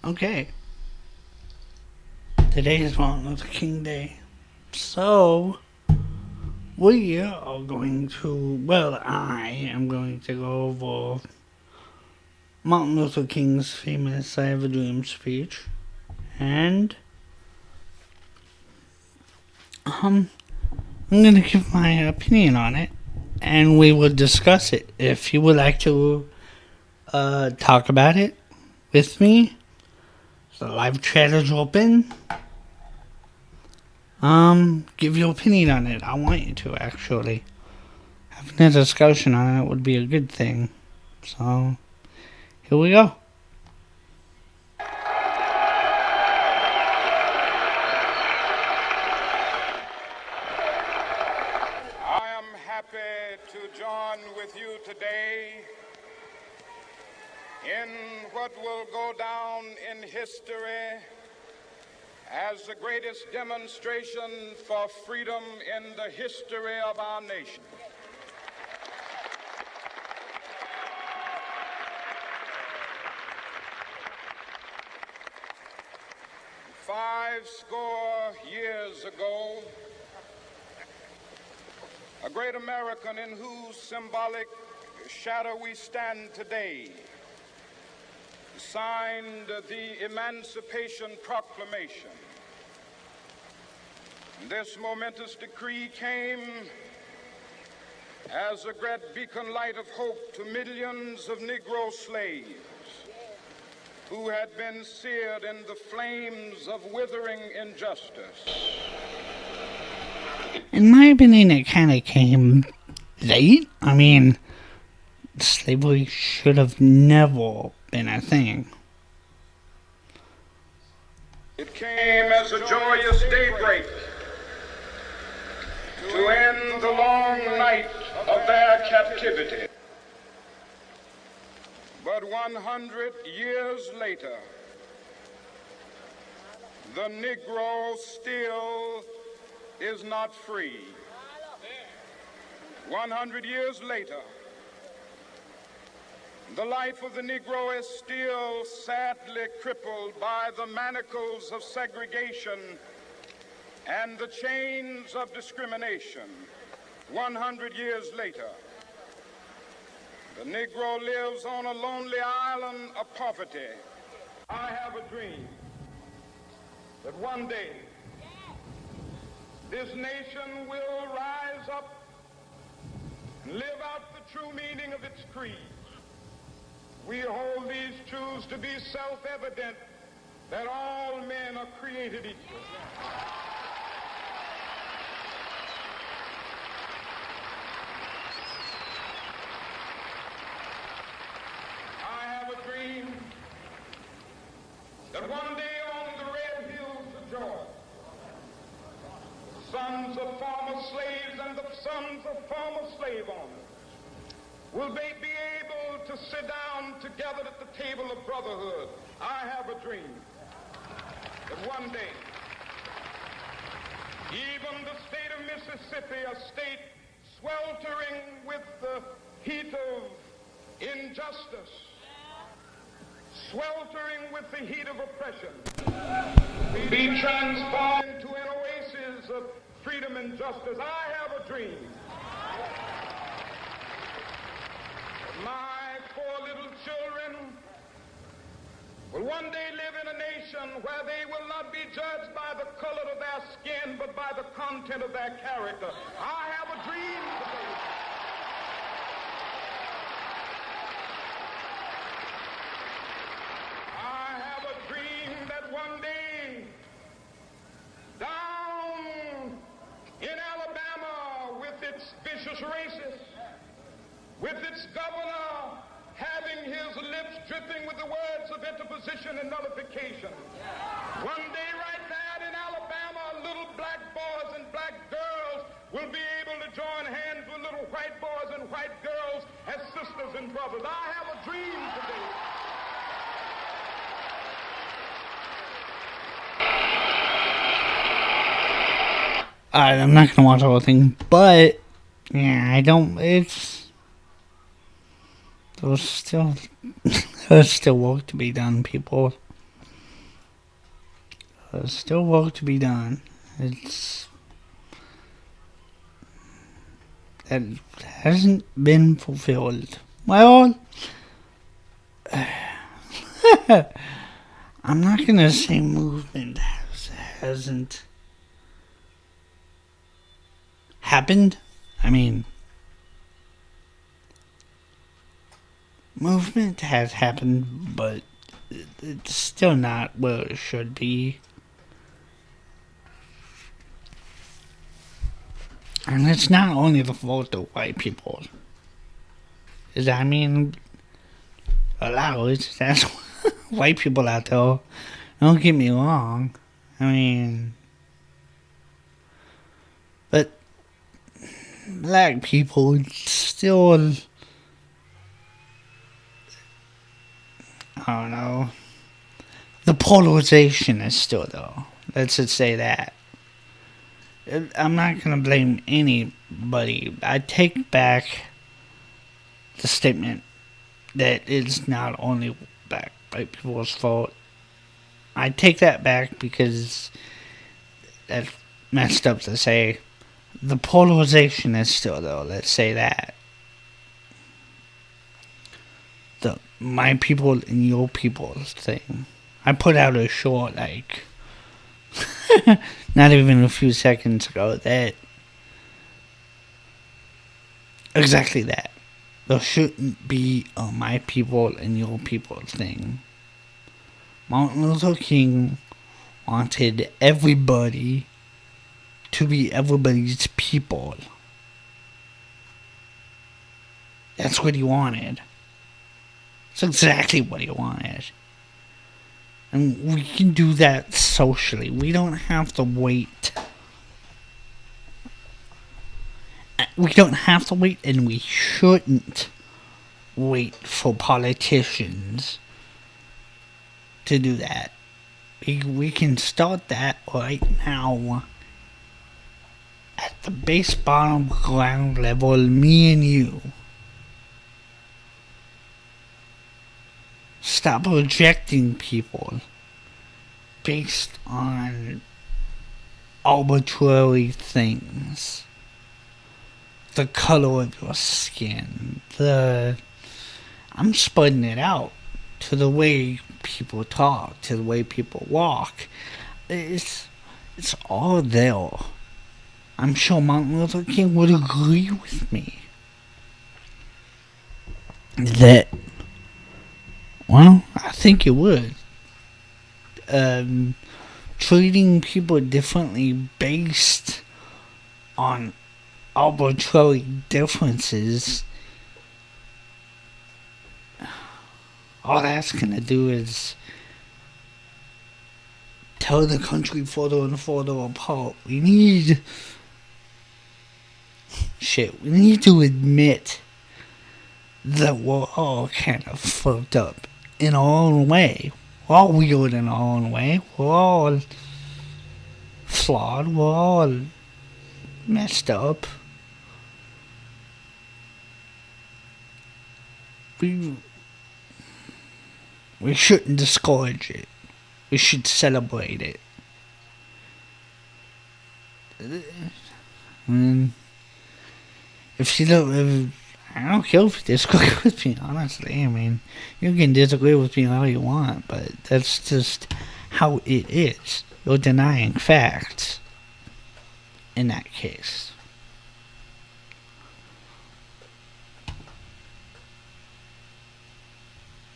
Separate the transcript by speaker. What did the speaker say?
Speaker 1: Okay, today is Martin Luther King Day. So, we are going to, well, I am going to go over Martin Luther King's famous I Have a Dream speech. And, I'm going to give my opinion on it. And we will discuss it. If you would like to talk about it with me, the live chat is open. Give your opinion on it. I want you to, actually. Having a discussion on it would be a good thing. So, here we go.
Speaker 2: I am happy to join with you today in what will go down in history as the greatest demonstration for freedom in the history of our nation. Five score years ago, a great American in whose symbolic shadow we stand today signed the Emancipation Proclamation. This momentous decree came as a great beacon light of hope to millions of Negro slaves who had been seared in the flames of withering injustice.
Speaker 1: In my opinion, it kind of came late. I mean, slavery should have never been a thing.
Speaker 2: It came as a joyous daybreak to end the long night of their captivity. But 100 years later, the Negro still is not free. 100 years later, the life of the Negro is still sadly crippled by the manacles of segregation and the chains of discrimination. 100 years later, the Negro lives on a lonely island of poverty. I have a dream that one day this nation will rise up and live out the true meaning of its creed. We hold these truths to be self-evident, that all men are created equal. I have a dream that one day on the red hills of Georgia, the sons of former slaves and the sons of former slave owners will they be able to sit down together at the table of brotherhood. I have a dream that one day, even the state of Mississippi, a state sweltering with the heat of injustice, sweltering with the heat of oppression, be transformed into an oasis of freedom and justice. I have a dream. My four little children will one day live in a nation where they will not be judged by the color of their skin, but by the content of their character. I have a dream today. I have a dream that one day, down in Alabama, with its vicious racists, with its governor having his lips dripping with the words of interposition and nullification. One day right there in Alabama, little black boys and black girls will be able to join hands with little white boys and white girls as sisters and brothers. I have a dream today.
Speaker 1: Alright, I'm not gonna watch the whole thing, but yeah, there's still work to be done, people. There's still work to be done. That hasn't been fulfilled. Well, I'm not gonna say movement hasn't happened. I mean, movement has happened, but it's still not where it should be. And it's not only the fault of white people. I mean, that's white people out there. Don't get me wrong. I mean, but black people still, I don't know. The polarization is still there. Let's just say that. I'm not going to blame anybody. I take back the statement that it's not only black white people's fault. I take that back because that's messed up to say. The polarization is still there. Let's say that. The my people and your people thing. I put out a short, not even a few seconds ago, that exactly that. There shouldn't be a my people and your people thing. Martin Luther King wanted everybody to be everybody's people. That's what he wanted. That's exactly what he wanted. And we can do that socially. We don't have to wait. We don't have to wait, and we shouldn't wait for politicians to do that. We can start that right now. At the base bottom ground level, me and you. Stop rejecting people based on arbitrary things. The color of your skin. I'm spreading it out to the way people talk, to the way people walk. It's all there. I'm sure Martin Luther King would agree with me that, well, I think it would. Treating people differently based on arbitrary differences, all that's gonna do is tear the country further and further apart. We need to admit that we're all kind of fucked up in our own way. We're all weird in our own way. We're all flawed. We're all messed up. We shouldn't discourage it. We should celebrate it. I don't care if you disagree with me, honestly. I mean, you can disagree with me all you want, but that's just how it is. You're denying facts in that case.